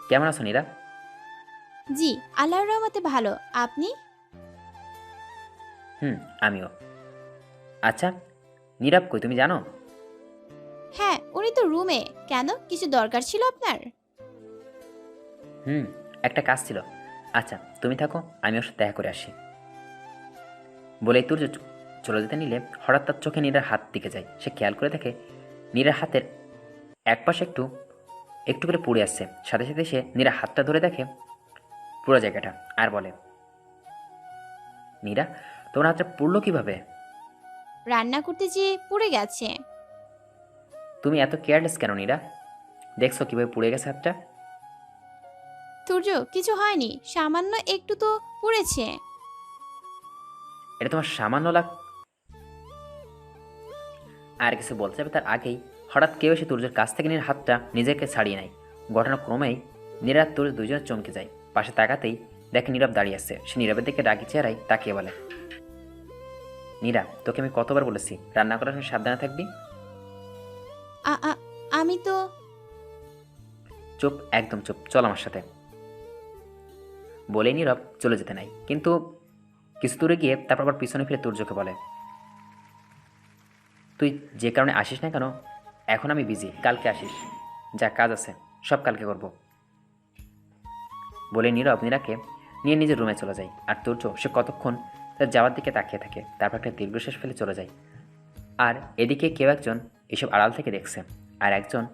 কেমন আছো নীরা? জি, আল্লাহর রহমতে ভালো। আপনি? হুম, আমিও। আচ্ছা, নীরব কই তুমি জানো? হ্যাঁ, উনি তো রুমে। কেন? কিছু দরকার ছিল আপনার? হুম, একটা কাজ ছিল। আচ্ছা, তুমি থাকো, আমি ওর সাথে দেখা করে আসি। বলেই তুর্য চলে যেতে নিলে হঠাৎ তার চোখে নীরার হাত দিকে যায়। সে খেয়াল করে দেখে নীরার হাতের এক পাশে একটু একটু করে পুড়ে আসছে। সাথে সাথে সে নীরার হাতটা ধরে দেখে পুরো জায়গাটা, আর বলে, নীরা, তোমার হাতটা পুড়লো কিভাবে? রান্না করতে যেয়ে পুড়ে গেছে। তুমি এত কেয়ারলেস কেন নীরা? দেখছো কিভাবে পুড়ে গেছে হাতটা? সূর্য, কিছু হয়নি। সামান্য একটু তো পুড়েছে। এটা তোমার সামান্য লাগ। আর কিছু বলতে যাবে তার আগেই হঠাৎ কেউ এসে তুর্যের কাছ থেকে নীর হাতটা নিজেকে ছাড়িয়ে নেয়। ঘটনাক্রমেই নীরা আর তুর্য দুজনে চমকে যায়। পাশে তাকাতেই দেখে নীরব দাঁড়িয়ে আছে। সে নীরবের দিকে রাগি চেহারায় তাকিয়ে বলে, নীরা, তোকে আমি কতবার বলেছি রান্না করার সময় সাবধানে থাকবি? আ আ আমি তো চুপ, একদম চুপ, চল আমার সাথে। বলেই নীরব চলে যেতে নাই, কিন্তু কিছু দূরে গিয়ে তারপর আবার পিছনে ফিরে তুর্যকে বলে, তুই যে কারণে আসিস না কেন, এখন আমি বিজি, কালকে আসিস। যা কাজ আছে সব কালকে করব। বলে নীরব নীরাকে নিয়ে নিজের রুমে চলে যায়। আর তুর্য সে কতক্ষণ তার যাওয়ার দিকে তাকিয়ে থাকে, তারপর একটা দীর্ঘশ্বাস ফেলে চলে যায়। আর এদিকে কেউ একজন এসব আড়াল থেকে দেখছে। আর একজন,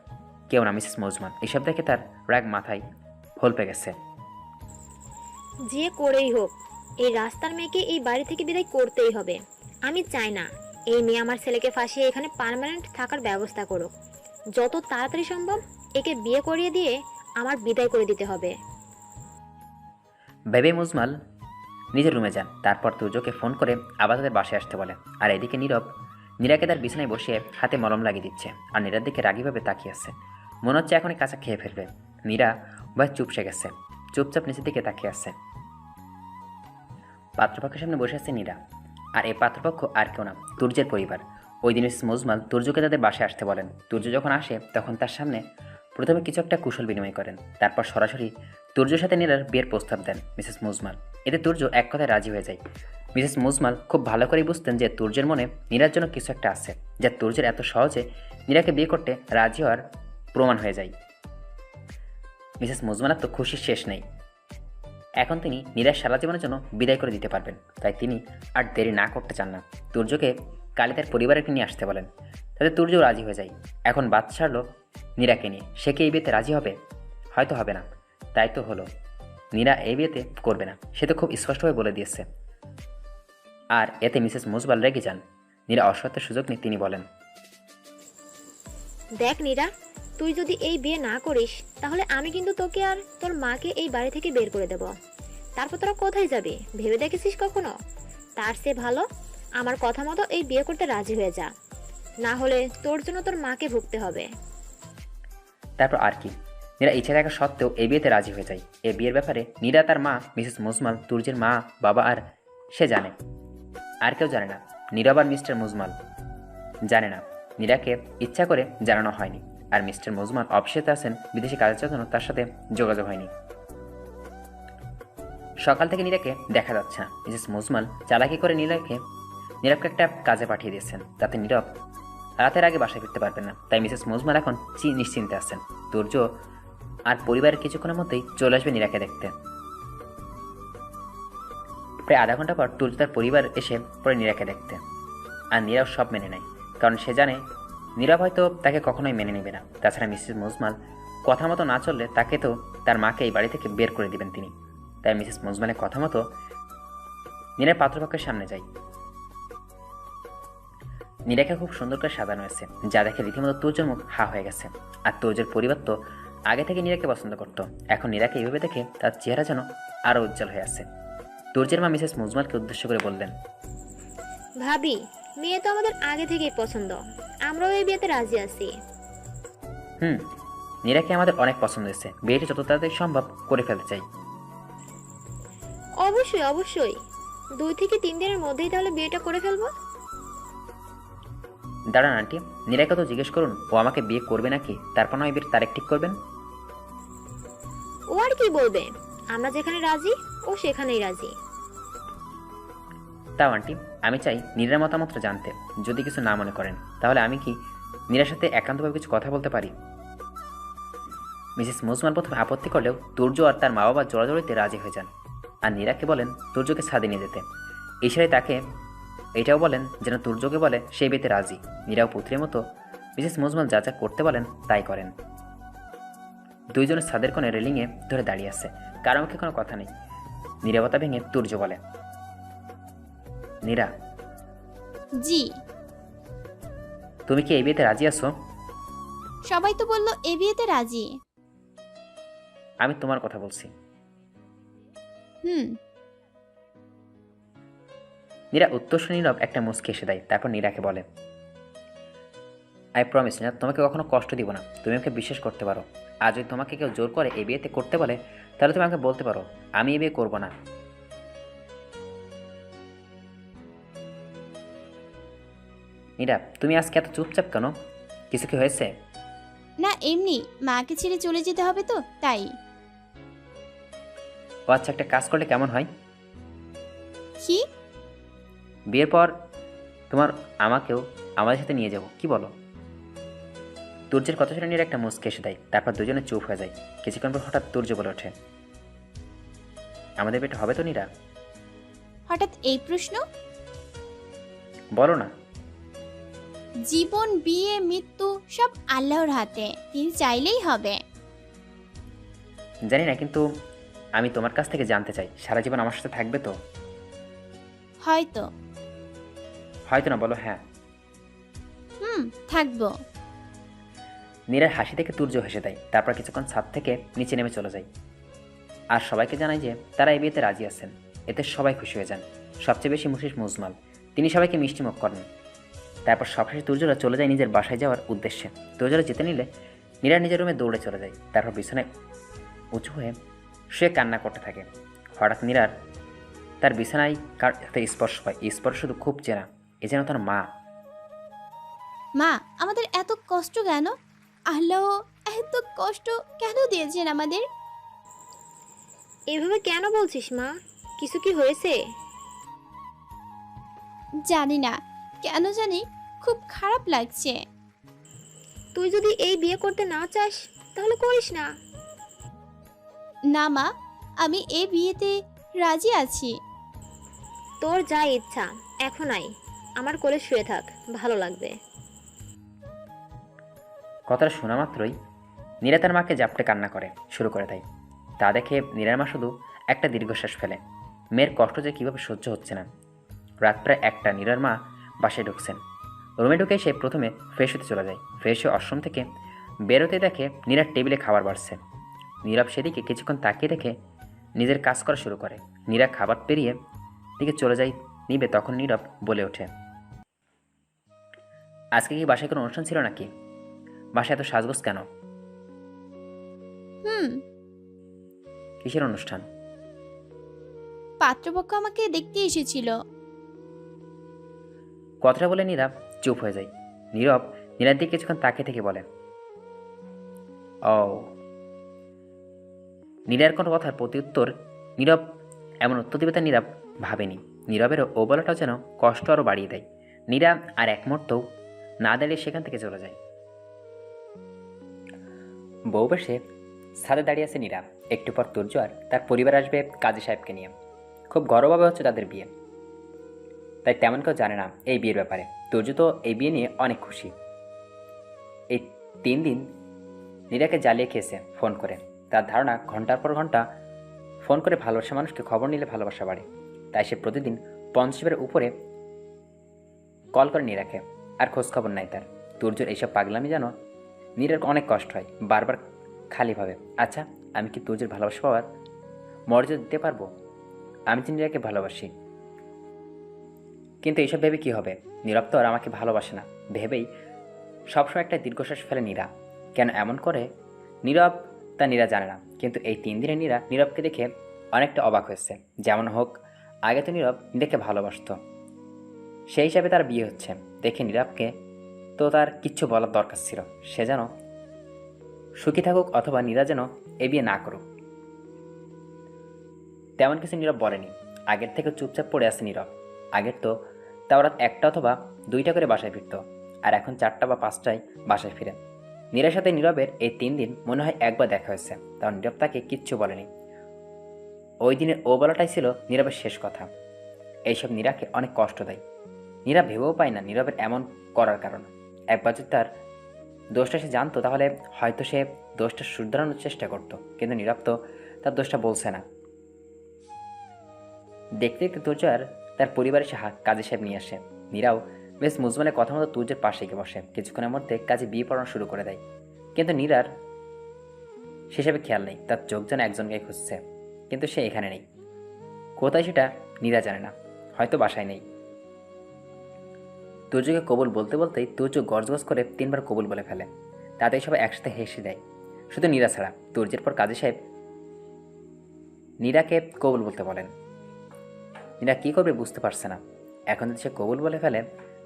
কেউ না, মিসেস মজমান। এসব দেখে তার রাগ মাথায় হলপে গেছে। যে করেই হোক, এই রাস্তার মেয়েকে এই বাড়ি থেকে বিদায় করতেই হবে। আমি চাই না এই মেয়ে আমার ছেলেকে ফাঁসিয়ে এখানে পার্মানেন্ট থাকার ব্যবস্থা করুক। যত তাড়াতাড়ি সম্ভব একে বিয়ে করিয়ে দিয়ে আমার বিদায় করে দিতে হবে। ভেবে মুজমাল নিজের রুমে যান। তারপর তুর্যকে ফোন করে আবার তাদের বাসায় আসতে বলে। আর এদিকে নীরব নীরাকে তার বিছানায় বসে হাতে মলম লাগিয়ে দিচ্ছে। আর নীরার দিকে রাগিভাবে তাকিয়ে আছে, মনে হচ্ছে এখনই কাঁচা খেয়ে ফেলবে। নীরা ভয় চুপসে গেছে, চুপচাপ নিচের দিকে তাকিয়ে আছে। পাত্রপক্ষের সামনে বসে আছে নীরা। আর এই পাত্রপক্ষ আর কেউ না, তুর্যের পরিবার। ওই দিন মিসেস মজমাল তুর্যকে তাদের বাসায় আসতে বলেন। তুর্য যখন আসে তখন তার সামনে প্রথমে কিছু একটা কুশল বিনিময় করেন, তারপর সরাসরি তুর্যের সাথে নীরার বিয়ের প্রস্তাব দেন মিসেস মজমাল। এতে তুর্য এক কথায় রাজি হয়ে যায়। মিসেস মজমাল খুব ভালো করেই বুঝতেন যে তুর্যের মনে নীরার জন্য কিছু একটা আছে, যা তুর্যের এত সহজে নীরাকে বিয়ে করতে রাজি হওয়ার প্রমাণ হয়ে যায়। মিসেস মজমানের তো খুশির শেষ নেই। এখন তিনি নীরার সারা জীবনের জন্য বিদায় করে দিতে পারবেন, তাই তিনি আর দেরি না করতে চান না। তুর্যকে কালী তার পরিবারকে নিয়ে আসতে বলেন। তাতে তুর্যও রাজি হয়ে যায়। এখন বাদ ছাড়ল নীরাকে নিয়ে। সে কি এই বিয়েতে রাজি হবে? হয়তো হবে না। তাই তো হলো, নীরা এই বিয়েতে করবে না, সে তো খুব স্পষ্টভাবে বলে দিয়েছে। আর এতে মিসেস মুজবাল রেগে যান। নীরা অসত্যের সুযোগ নিয়ে তিনি বলেন, দেখ নীরা, তুই যদি এই বিয়ে না করিস তাহলে আমি কিন্তু তোকে আর তোর মাকে এই বাড়ি থেকে বের করে দেব। তারপর তোরা কোথায় যাবি ভেবে দেখেছিস কখনো? তার চেয়ে ভালো আমার কথা মতো এই বিয়ে করতে রাজি হয়ে যা, না হলে তোর জন্য তোর মাকে ভুগতে হবে। তারপর আর কি, নীরা ইচ্ছে থাকা সত্ত্বেও এই বিয়েতে রাজি হয়ে যায়। এই বিয়ের ব্যাপারে নীরা, তার মা মিসেস মুজমাল, তুর্যের মা, বাবা আর সে জানে। আর কেউ জানে না। নীরব আর মিস্টার মুজমাল জানে না। নীরাকে ইচ্ছা করে জানানো হয়নি। আর মিস্টার মুজমাল অফিসেতে আছেন, বিদেশি কাজের জন্য তার সাথে যোগাযোগ হয়নি। সকাল থেকে নীরাকে দেখা যাচ্ছে না। মিসেস মুজমাল চালাকি করে নীরবকে একটা কাজে পাঠিয়ে দিয়েছেন, তাতে নীরব রাতের আগে বাসায় ফিরতে পারবেন না। তাই মিসেস মুজমাল এখন নিশ্চিন্তে আছেন। তুর্য আর পরিবারের কিছুক্ষণের মধ্যেই চলে আসবে নীরাকে দেখতে। প্রায় আধা ঘন্টা পর তুর্য তার পরিবার এসে পরে নীরাকে দেখতে। আর নীরব সব মেনে নেয়, কারণ সে জানে নীরব হয়তো তাকে কখনোই মেনে নেবে না। তাছাড়া মিসেস মুজমাল কথা মতো না চললে তাকে তো তার মাকে এই বাড়ি থেকে বের করে দিবেন তিনি। তাই মিসেস মুজমালের কথা মতো নীরের পাত্রপক্ষের সামনে যায়। নীরাকে খুব সুন্দর করে সাজানো হয়েছে, যা দেখে রীতিমতো তুর্যের মুখ হা হয়ে গেছে। আর তুর্যের পরিবার তো আগে থেকে নীরাকে পছন্দ করত, এখন নীরাকে এইভাবে দেখে তার চেহারা যেন আরও উজ্জ্বল হয়ে আছে। তুর্যের মা মিসেস মুজমালকে উদ্দেশ্য করে বললেন, ভাবি, মেয়ে তো আমাদের আগে থেকেই পছন্দ, আমরাও এই বিয়েতে রাজি আছি। হুম, নীরাকে আমাদের অনেক পছন্দ হয়েছে, বিয়েটি যত তাড়াতাড়ি সম্ভব করে ফেলতে চাই। অবশ্যই অবশ্যই, 2 থেকে 3 দিনের মধ্যেই তাহলে বিয়েটা করে ফেলবো। দাঁড়ান আন্টি, নীরাকে তো জিজ্ঞেস করুন ও আমাকে বিয়ে করবে নাকি, তারপর নয় বিয়ের তারিখ ঠিক করবেন। ও আর কি বলবে, আমরা যেখানে রাজি ও সেখানেই রাজি। তাও আন্টি, আমি চাই নীরার মতামতটা জানতে। যদি কিছু না মনে করেন, তাহলে আমি কি নীরার সাথে একান্তভাবে কিছু কথা বলতে পারি? মিসেস মুজমান প্রথমে আপত্তি করলেও তুর্য আর তার মা বাবা জোরাজোরিতে রাজি হয়ে যান আর নীরাকে বলেন তুর্যকে ছাদে নিয়ে যেতে। ইশারায় তাকে এটাও বলেন যেন তুর্যকে বলে সেই বিয়েতে রাজি। নীরাও পুত্রের মতো মিসেস মুজমান যা যা করতে বলেন তাই করেন। দুইজনের ছাদের কোণে রেলিংয়ে ধরে দাঁড়িয়ে আছে, কারো মুখে কোনো কথা নেই। নীরবতা ভেঙে তুর্য বলে, নীরা, জি। তুমি কি এই বিয়েতে রাজি আছো? সবাই তো বললো এ বিয়েতে রাজি। আমি তোমার কথা বলছি। হুম। নীরা উত্তরসূরি নীরব একটা মুচকি এসে দেয়। তারপর নীরাকে বলে, আই প্রমিস নীরা, তোমাকে কখনো কষ্ট দিব না। তুমি আমাকে বিশ্বাস করতে পারো। আর যদি তোমাকে কেউ জোর করে এই বিয়েতে করতে বলে, তাহলে তুমি আমাকে বলতে পারো আমি এই বিয়ে করবো না। নীরা, তুমি আজকে এত চুপচাপ কেন? কিছু কি হয়েছে? না, এমনি মাকে ছেড়ে চলে যেতে হবে তো তাই। ও আচ্ছা, একটা কাজ করলে কেমন হয়? কি? বিয়ের পর আমাকেও আমাদের সাথে নিয়ে যাবো, কি বলো? তুর্যের কথা শুনে নীরা একটা মুচকি এসে দেয়। তারপর দুজনে চুপ হয়ে যায়। কিছুক্ষণ পর হঠাৎ তুর্য বলে ওঠে, আমাদের বিয়েটা হবে তো নীরা? হঠাৎ এই প্রশ্ন? বলো না। জীবন, বিয়ে, মৃত্যু সব আল্লাহর হাতে, তিনি চাইলেই হবে। জানি না, কিন্তু আমি তোমার কাছ থেকে জানতে চাই, সারা জীবন আমার সাথে থাকবে তো? হয়তো। হয়তো না, বলো হ্যাঁ। থাকবো। নীরার হাসি থেকে তুর্য হেসে দেয়। তারপর কিছুক্ষণ ছাদ থেকে নিচে নেমে চলে যায় আর সবাইকে জানায় যে তারা এই বিয়েতে রাজি আছেন। এতে সবাই খুশি হয়ে যান, সবচেয়ে বেশি মিসেস মুজমাল। তিনি সবাইকে মিষ্টিমুখ করেন। তারপর সবশেষে তুর্যরা চলে যায় নিজের বাসায় যাওয়ার উদ্দেশ্যে। তুর্যরা যেতে নিলে নীরা নিজের রুমে দৌড়ে চলে যায়। তারপর বিছানায় উঁচু হয়ে শুয়ে কান্না করতে থাকে। হঠাৎ নীরার তার বিছানায় কার একটা স্পর্শ পায়। এই স্পর্শ শুধু খুব চেনা, এ যেন তার মা। মা, আমাদের এত কষ্ট কেন? আল্লাহ এত কষ্ট কেন দিয়েছেন আমাদের? এভাবে কেন বলছিস মা? কিছু কি হয়েছে? জানি না, কেন জানি খুব খারাপ লাগছে। তুই যদি এই বিয়ে করতে না চাস তাহলে করিস না। না মা, আমি এই বিয়েতে রাজি আছি। তোর যা ইচ্ছা, এখন আয়, আমার কোলে শুয়ে থাক, ভালো লাগবে। কথাটা শোনা মাত্রই নীরা তার মাকে জাপটে কান্না করে শুরু করে দেয়। তা দেখে নীরার মা শুধু একটা দীর্ঘশ্বাস ফেলে। মেয়ের কষ্ট যে কীভাবে সহ্য হচ্ছে না। রাত প্রায় 1টা। নীরার মা বাসায় ঢুকছেন। রুমে ঢুকে সে প্রথমে ফ্রেশ হতে চলে যায়। ফ্রেশ হয়ে ওয়াশরুম থেকে বেরোতে দেখে নীরার টেবিলে খাবার বাড়ছে। নীরব সেদিকে কিছুক্ষণ তাকিয়ে দেখে নিজের কাজ করা শুরু করে। নীরা খাবার পেরিয়ে দিকে চলে যায় নিবে, তখন নীরব বলে ওঠে, আজকে কি বাসায় কোনো অনুষ্ঠান ছিল নাকি? বাসায় এত সাজগোজ কেন? হুম। কিসের অনুষ্ঠান? পাত্রপক্ষ আমাকে দেখতে এসেছিল। কথাটা বলে নীরব চুপ হয়ে যায়। নীরব নীরার দিকে কিছুক্ষণ তাকিয়ে থেকে বলে, ও। নীরার কোনো কথার প্রতি উত্তর নীরব এমন উত্তর দিবে তা নীরব ভাবেনি। নীরবেরও ও বলাটাও যেন কষ্ট আরও বাড়িয়ে দেয়। নীরা আর এক মুহূর্তও না দাঁড়িয়ে সেখান থেকে চলে যায়। বউ বেশে ছাদে দাঁড়িয়ে আছে নীরা। একটু পর তুর্য আর তার পরিবার আসবে কাজী সাহেবকে নিয়ে। খুব ঘরোয়াভাবে হচ্ছে তাদের বিয়ে, তাই তেমন কেউ জানে না এই বিয়ের ব্যাপারে। তুর্য তো এই বিয়ে নিয়ে অনেক খুশি। এই 3 দিন নীরাকে জ্বালিয়ে খেয়েছে ফোন করে। তার ধারণা ঘন্টার পর ঘন্টা ফোন করে ভালোবাসা মানুষকে খবর নিলে ভালোবাসা বাড়ে। তাই সে প্রতিদিন 50 উপরে কল করে নীরাকে, আর খোঁজখবর নাই তার। তুর্যর এইসব পাগলামি যেন নীরার অনেক কষ্ট হয়। বারবার খালি ভাবে, আচ্ছা আমি কি তুর্যের ভালোবাসা পাওয়ার মর্যাদা দিতে পারবো? আমি তো নীরাকে ভালোবাসি, কিন্তু এইসব ভেবে কী হবে? নীরব তো আর আমাকে ভালোবাসে না ভেবেই সবসময় একটা দীর্ঘশ্বাস ফেলে নীরা। কেন এমন করে নীরব তা নীরা জানে না, কিন্তু এই 3 দিনে নীরা নীরবকে দেখে অনেকটা অবাক হয়েছে। যেমন হোক, আগে তো নীরব নীরাকে ভালোবাসত, সেই হিসাবে তার বিয়ে হচ্ছে দেখে নীরবকে তো তার কিচ্ছু বলার দরকার ছিল। সে যেন সুখী থাকুক অথবা নীরা যেন এ বিয়ে না করুক, তেমন কিছু নীরব বলেনি। আগের থেকে চুপচাপ পড়ে আছে নীরব। আগের তো তাও রাত 1টা অথবা 2টা করে বাসায় ফিরত, আর এখন 4টা বা 5টায় বাসায় ফিরে। নীরার সাথে নীরবের এই 3 দিন মনে হয় একবার দেখা হয়েছে, তাও নীরব তাকে কিচ্ছু বলেনি। ওই দিনের ও বলাটাই ছিল নীরবের শেষ কথা। এইসব নীরাকে অনেক কষ্ট দেয়। নীরা ভেবেও পায় না নীরবের এমন করার কারণ। একবার যদি তার দোষটা সে জানতো তাহলে হয়তো সে দোষটা শুধরানোর চেষ্টা করতো, কিন্তু নীরব তো তার দোষটা বলছে না। দেখতে দেখতে তুর্যার তার পরিবারের সে কাজী সাহেব নিয়ে আসে। নীরাও বেশ মুজমানের কথা মতো তুর্যের পাশে গিয়ে বসে। কিছুক্ষণের মধ্যে কাজে বিয়ে পড়ানো শুরু করে দেয়, কিন্তু নীরার সেসবে খেয়াল নেই। তার চোখ যেন একজনকে খুঁজছে, কিন্তু সে এখানে নেই। কোথায় সেটা নীরা জানে না, হয়তো বাসায় নেই। তুর্যকে কবুল বলতে বলতেই তুর্য গজগজ করে 3বার কবুল বলে ফেলে। তাতেই সবাই একসাথে হেসে দেয়, শুধু নীরা ছাড়া। তুর্যের পর কাজী সাহেব নীরাকে কবুল বলতে বলেন। নীরা কী করবে বুঝতে পারছে না। এখন যদি সে কবুল বলে ফেলে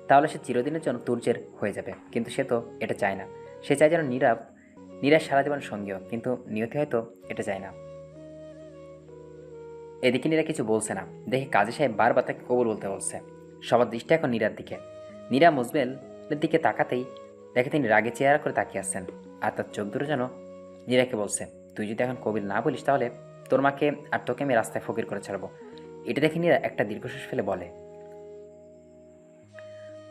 তাহলে সে চিরদিনের জন্য তুর্যের হয়ে যাবে, কিন্তু সে তো এটা চায় না। সে চায় যেন নীরা সারা জীবন সঙ্গীও, কিন্তু নিয়তি হয়তো এটা চায় না। এদিকে নীরা কিছু বলছে না দেখে কাজী সাহেব বারবার তাকে কবুল বলতে বলছে। সবার দৃষ্টি এখন নীরার দিকে। নীরা মুজবেলের দিকে তাকাতেই দেখে তিনি রাগে চেহারা করে তাকিয়ে আসছেন, আর তার চোখ দুটো যেন নীরাকে বলছে, তুই যদি এখন কবিল না বলিস তাহলে তোর মাকে আর তোকে আমি রাস্তায় ফকির করে ছাড়বো। এটা দেখে নীরা একটা দীর্ঘশ্বাস ফেলে বলে।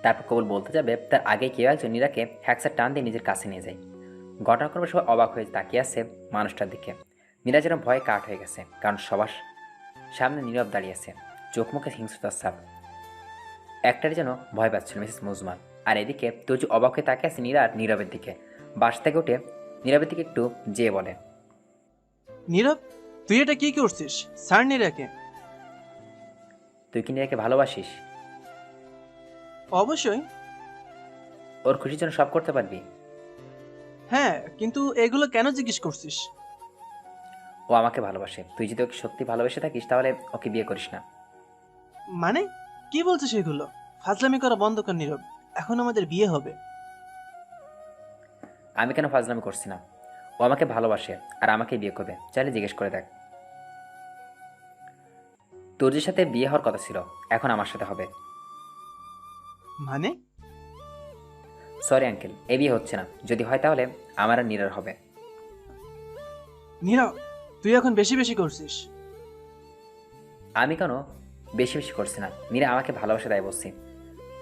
তারপর কবুল বলতে যাবে তার আগে কেউ একজন নীরাকে হ্যাকসার টান দিয়ে নিজের কাছে নিয়ে যায়। ঘটনাক্রমে সবাই অবাক হয়ে তাকিয়ে আছে মানুষটার দিকে। নীরা যেন ভয়ে কাঠ হয়ে গেছে, কারণ সবার সামনে নীরব দাঁড়িয়ে আছে, চোখ মুখে হিংস্রতার ছাপ। একটারই যেন ভয় পাচ্ছিল মিসেস মুজমান। আর এদিকে তুর্য অবাক হয়ে তাকিয়ে আছে নীরা আর নীরবের দিকে। বাস থেকে উঠে নীরবের দিকে একটু যেয়ে বলে, নীরব, তুই এটা কি করছিস? স্যার নীরাকে। তুই কি নীরাকে ভালোবাসিস? অবশ্যই। ওর খুশির জন্য সব করতে পারবি? হ্যাঁ, কিন্তু এগুলো কেন জিজ্ঞেস করছিস? ও আমাকে ভালোবাসে। তুই যদি ওকে সত্যি ভালোবেসে থাকিস তাহলে ওকে বিয়ে করিস না। মানে কি বলছিস এগুলো? ফাজলামি করা বন্ধ কর নীরব, এখন আমাদের বিয়ে হবে। আমি কেন ফাজলামি করছি না? ও আমাকে ভালোবাসে আর আমাকে বিয়ে করবে, চাইলে জিজ্ঞেস করে দেখ। তুর্যের সাথে বিয়ে হওয়ার কথা ছিল, এখন আমার সাথে হবে। মানে? সরি আঙ্কেল, এ বিয়ে হচ্ছে না। যদি হয় তাহলে আমার আর নীরার হবে। নীরব, তুই এখন বেশি বেশি করছিস। আমি কেন বেশি বেশি করছি না? নীরা আমাকে ভালোবাসে তাই বলছি।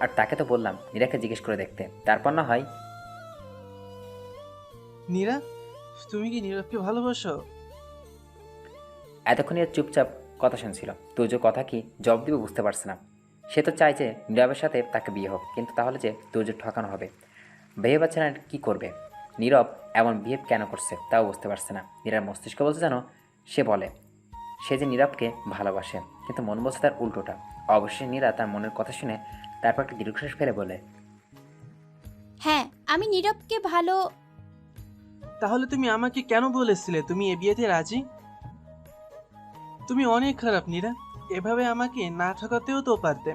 আর তাকে তো বললাম নীরাকে জিজ্ঞেস করে দেখতে, তারপর না হয়। নীরা, তুমি কি নীরবকে ভালোবাসো? এতক্ষণ এর চুপচাপ কথা শুনছিল। তুর্য কথা কি জবাব দিবে বুঝতে পারছে না। সে তো চায় যে নীরবের সাথে তাকে বিয়ে হোক, কিন্তু তাহলে যে তুর্য ঠকানো হবে। ভেবে পাচ্ছে না কী করবে। নীরব এমন বিহেভ কেন করছে তাও বুঝতে পারছে না। নীরার মস্তিষ্ক বলছে যেন সে বলে সে যে নীরবকে ভালোবাসে, কিন্তু মন বলছে তার উল্টোটা। অবশ্যই নীরা তার মনের কথা শুনে তারপর একটা দীর্ঘশ্বাস ফেলে বলে, হ্যাঁ, আমি নীরবকে ভালো। তাহলে তুমি আমাকে কেন বলেছিলে তুমি এ বিয়েতে রাজি? তুমি অনেক খারাপ নীরা, এভাবে আমাকে না ঠকাতেও তো পারতে।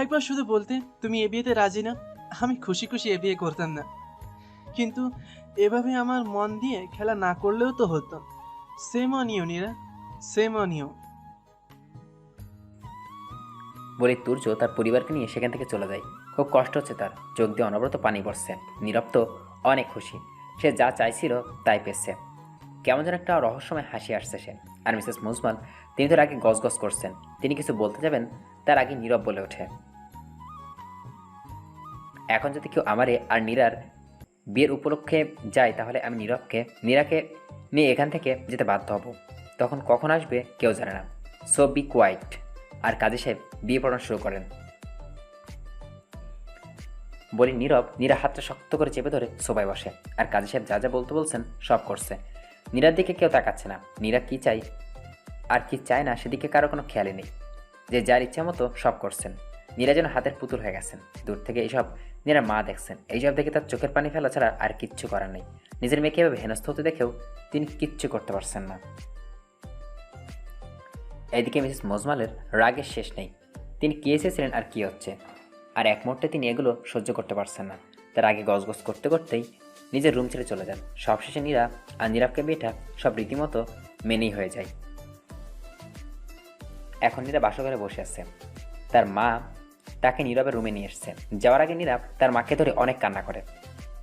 একবার শুধু বলতে তুমি এ বিয়েতে রাজি না, আমি খুশি খুশি এ বিয়ে করতাম না। কিন্তু এভাবে আমার মন দিয়ে খেলা না করলেও তো হতো। Shame on you Nira, shame on you. বলে তুর্য তার পরিবারকে নিয়ে সেখান থেকে চলে যায়। খুব কষ্ট হচ্ছে তার, চোখ দিয়ে অনবরত পানি পড়ছে। নীরব তো অনেক খুশি, সে যা চাইছিল তাই পেয়েছে। কেমন যেন একটা রহস্যময় হাসি আসছে সে। আর মিসেস মুজমান তিনি তো আগে গজগজ করছেন। তিনি কিছু বলতে যাবেন তার আগে নীরব বলে ওঠে, এখন যদি কেউ আমারে আর নীরার বিয়ের উপলক্ষে যায় তাহলে আমি নীরাকে নিয়ে এখান থেকে যেতে বাধ্য হব। তখন কখন আসবে কেউ জানে না। So be quiet. আর কাজী সাহেব বিয়ে পড়ানো শুরু করেন। বলি নীরা হাতটা শক্ত করে চেপে ধরে সোফায় বসে। আর কাজী সাহেব যা যা বলতে বলছেন সব করছে। নীরার দিকে কেউ তাকাচ্ছে না। নীরা কি চাই আর কি চায় না সেদিকে কারো কোনো খেয়ালই নেই। যে যার ইচ্ছা মতো সব করছেন। নীরা যেন হাতের পুতুল হয়ে গেছেন। দূর থেকে এইসব নীরা মা দেখছেন। এইসব দেখে তার চোখের পানি ফেলা ছাড়া আর কিচ্ছু করার নেই। নিজের মেয়েকে এভাবে হেনস্থ হতে দেখেও তিনি কিচ্ছু করতে পারছেন না। এদিকে মিসেস মজমালের রাগের শেষ নেই। তিনি কি এসেছিলেন আর কি হচ্ছে, আর এক মুহূর্তে তিনি এগুলো সহ্য করতে পারছেন না। তার আগে গজগজ করতে করতেই নিজের রুম ছেড়ে চলে যান। সবশেষে নীরা আর নীরবকে বিয়েটা সব রীতিমতো মেনেই হয়ে যায়। এখন নীরা বাসঘরে বসে আছে। তার মা তাকে নীরবের রুমে নিয়ে এসছে। যাওয়ার আগে নীরব তার মাকে ধরে অনেক কান্না করে।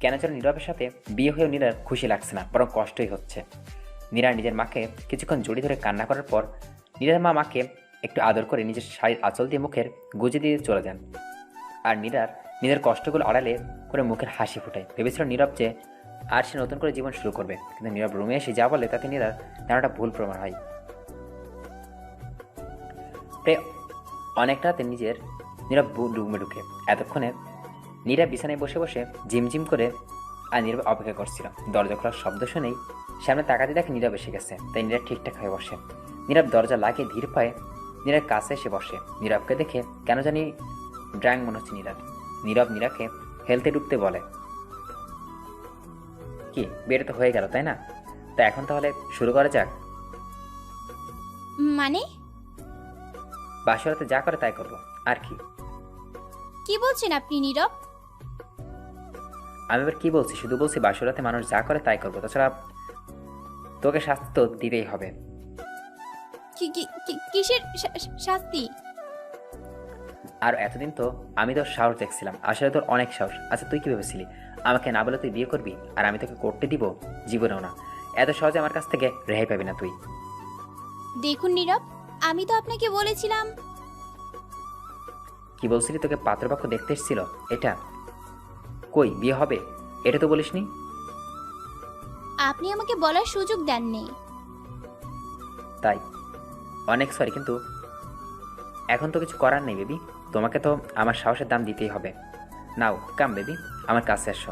কেন যেন নীরবের সাথে বিয়ে হয়েও নীরার খুশি লাগছে না, বরং কষ্টই হচ্ছে। নীরা নিজের মাকে কিছুক্ষণ জড়িয়ে ধরে কান্না করার পর নীরার মা মাকে একটু আদর করে নিজের শাড়ির আঁচল দিয়ে মুখের গুজে দিয়ে চলে যান। আর নীরার নিজের কষ্টগুলো আড়ালে করে মুখের হাসি ফোটায়। ভেবেছিল নীরব যে আর সে নতুন করে জীবন শুরু করবে, কিন্তু নীরব রুমে এসে যা বলে তাতে নীরার ধারণাটা ভুল প্রমাণ হয়। প্রায় অনেক রাতে নীরব রুমে ঢুকে। এতক্ষণে নীরা বিছানায় বসে বসে ঝিমঝিম করে আর নীরব অপেক্ষা করছিল। দরজা খোলার শব্দ শুনেই সামনে তাকাতে দেখে নীরব এসে গেছে, তাই নীরব ঠিকঠাক হয়ে বসে। নীরব দরজা লাগিয়ে ধীর পায়ে নীরার কাছে এসে বসে। নীরবকে দেখে কেন জানি ড্রাং মনে হচ্ছে নীরব নীরাকে হেলতে ডুবতে বলে, কি বিয়েটা তো হয়ে গেল তাই না? তা এখন তাহলে শুরু করা যাক। মানে বাসরাতে যা করে তাই করবো, আর কি? কি বলছেন আপনি নীরব? আমি এবার কি বলছি? শুধু বলছি বাসরাতে মানুষ যা করে তাই করবো, তাছাড়া তোকে শাস্তি তো দিতেই হবে। কিসের শাস্তি? আর এতদিন তো আমি তোর সাহস দেখছিলাম, আসলে তোর অনেক সাহস। আচ্ছা তুই কি ভেবেছিলি আমাকে না বলে তুই বিয়ে করবি আর আমি তোকে করতে দিব? জীবনেও না। এত সহজে আমার কাছ থেকে রেহাই পাবি না তুই। দেখুন নীরব, আমি তো আপনাকে বলেছিলাম। কি বলছিলি? তোকে পাত্রপক্ষ দেখতে এসেছিল? এটা কই বিয়ে হবে এটা তো বলিসনি। আপনি আমাকে বলার সুযোগ দেননি। তাই অনেক সরি, কিন্তু এখন তো কিছু করার নেই বেবি। তোমাকে তো আমার সাহসের দাম দিতেই হবে। নাও কাম বেবি, আমার কাছে এসো।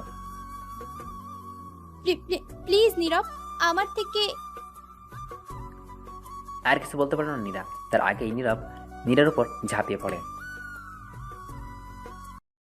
প্লিজ নীরব, আমার থেকে। আর কিছু বলতে পারল না নীরা। তার আগেই নীরার উপর ঝাঁপিয়ে পড়ে।